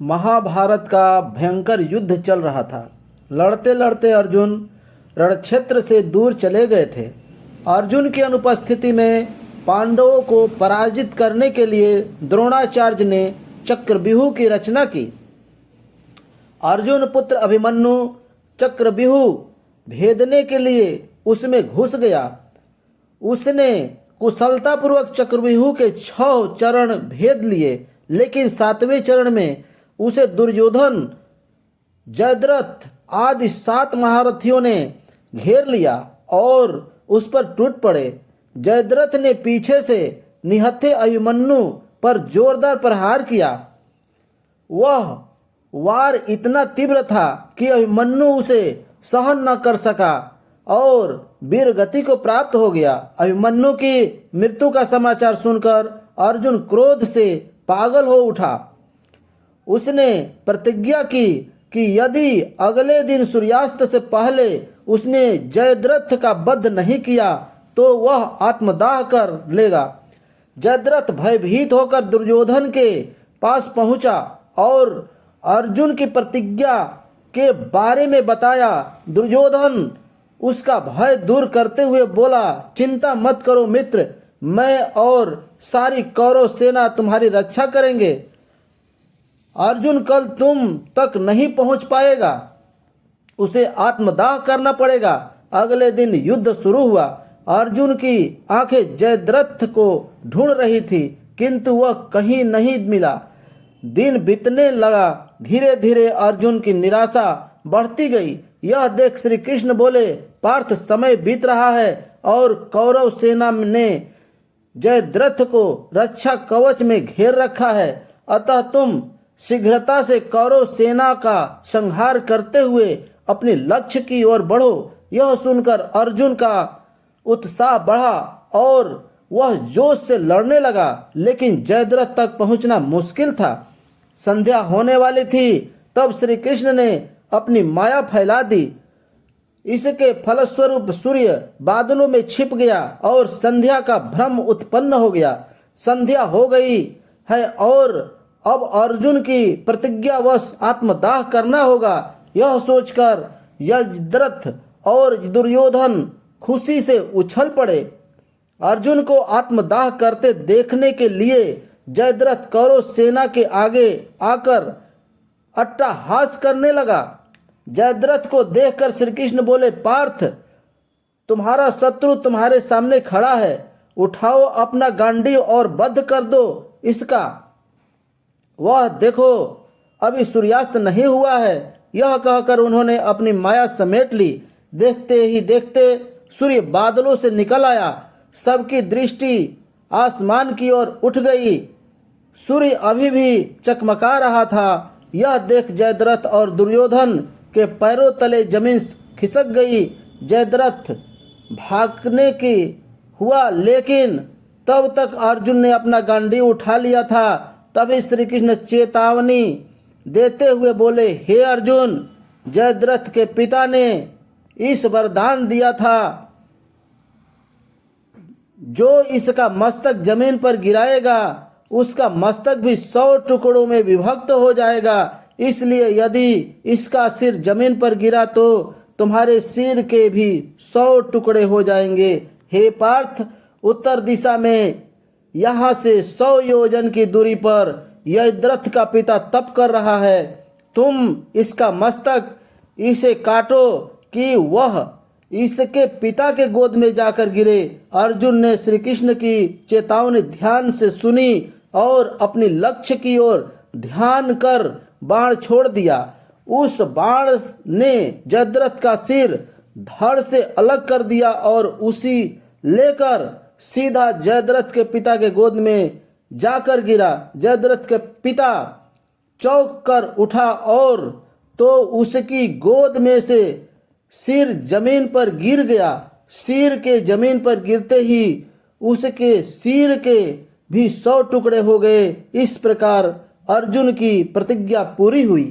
महाभारत का भयंकर युद्ध चल रहा था। लड़ते लड़ते अर्जुन रणक्षेत्र से दूर चले गए थे। अर्जुन की अनुपस्थिति में पांडवों को पराजित करने के लिए द्रोणाचार्य ने चक्रव्यूह की रचना की। अर्जुन पुत्र अभिमन्यु चक्रव्यूह भेदने के लिए उसमें घुस गया। उसने कुशलतापूर्वक चक्रव्यूह के 6 चरण भेद लिए, लेकिन 7वें चरण में उसे दुर्योधन, जयद्रथ आदि 7 महारथियों ने घेर लिया और उस पर टूट पड़े। जयद्रथ ने पीछे से निहत्थे अभिमन्यु पर जोरदार प्रहार किया। वह वार इतना तीव्र था कि अभिमन्यु उसे सहन न कर सका और वीरगति को प्राप्त हो गया। अभिमन्यु की मृत्यु का समाचार सुनकर अर्जुन क्रोध से पागल हो उठा। उसने प्रतिज्ञा की कि यदि अगले दिन सूर्यास्त से पहले उसने जयद्रथ का वध नहीं किया तो वह आत्मदाह कर लेगा। जयद्रथ भयभीत होकर दुर्योधन के पास पहुंचा और अर्जुन की प्रतिज्ञा के बारे में बताया। दुर्योधन उसका भय दूर करते हुए बोला, चिंता मत करो मित्र, मैं और सारी कौरव सेना तुम्हारी रक्षा करेंगे। अर्जुन कल तुम तक नहीं पहुंच पाएगा, उसे आत्मदाह करना पड़ेगा। अगले दिन युद्ध शुरू हुआ। अर्जुन की आंखें जयद्रथ को ढूंढ रही थी, किंतु वह कहीं नहीं मिला। दिन बीतने लगा। धीरे धीरे अर्जुन की निराशा बढ़ती गई। यह देख श्री कृष्ण बोले, पार्थ, समय बीत रहा है और कौरव सेना ने जयद्रथ को रक्षा कवच में घेर रखा है, अतः तुम शीघ्रता से कौरव सेना का संहार करते हुए अपने लक्ष्य की ओर बढ़ो। यह सुनकर अर्जुन का उत्साह बढ़ा और वह जोश से लड़ने लगा, लेकिन जयद्रथ तक पहुंचना मुश्किल था। संध्या होने वाली थी, तब श्री कृष्ण ने अपनी माया फैला दी। इसके फलस्वरूप सूर्य बादलों में छिप गया और संध्या का भ्रम उत्पन्न हो गया। संध्या हो गई है और अब अर्जुन की प्रतिज्ञावश आत्मदाह करना होगा। यह सोचकर जयद्रथ और दुर्योधन खुशी से उछल पड़े। अर्जुन को आत्मदाह करते देखने के लिए जयद्रथ कौरव सेना के आगे आकर अट्टहास करने लगा। जयद्रथ को देखकर श्री कृष्ण बोले, पार्थ, तुम्हारा शत्रु तुम्हारे सामने खड़ा है, उठाओ अपना गांडीव और बद्ध कर दो इसका। वह देखो, अभी सूर्यास्त नहीं हुआ है। यह कहकर उन्होंने अपनी माया समेट ली। देखते ही देखते सूर्य बादलों से निकल आया। सबकी दृष्टि आसमान की ओर उठ गई। सूर्य अभी भी चकमका रहा था। यह देख जयद्रथ और दुर्योधन के पैरों तले जमीन खिसक गई। जयद्रथ भागने की हुआ, लेकिन तब तक अर्जुन ने अपना गांडीव उठा लिया था। तभी श्री कृष्ण चेतावनी देते हुए बोले, हे अर्जुन, जयद्रथ के पिता ने इस वरदान दिया था, जो इसका मस्तक जमीन पर गिराएगा उसका मस्तक भी 100 टुकड़ों में विभक्त हो जाएगा। इसलिए यदि इसका सिर जमीन पर गिरा तो तुम्हारे सिर के भी 100 टुकड़े हो जाएंगे। हे पार्थ, उत्तर दिशा में यहाँ से 100 योजन की दूरी पर जयद्रथ का पिता तप कर रहा है। तुम इसका मस्तक इसे काटो कि वह इसके पिता के गोद में जाकर गिरे। अर्जुन ने श्री कृष्ण की चेतावनी ध्यान से सुनी और अपने लक्ष्य की ओर ध्यान कर बाण छोड़ दिया। उस बाण ने जयद्रथ का सिर धड़ से अलग कर दिया और उसी लेकर सीधा जयद्रथ के पिता के गोद में जाकर गिरा। जयद्रथ के पिता चौंक कर उठा और तो उसकी गोद में से सिर जमीन पर गिर गया। सिर के जमीन पर गिरते ही उसके सिर के भी 100 टुकड़े हो गए। इस प्रकार अर्जुन की प्रतिज्ञा पूरी हुई।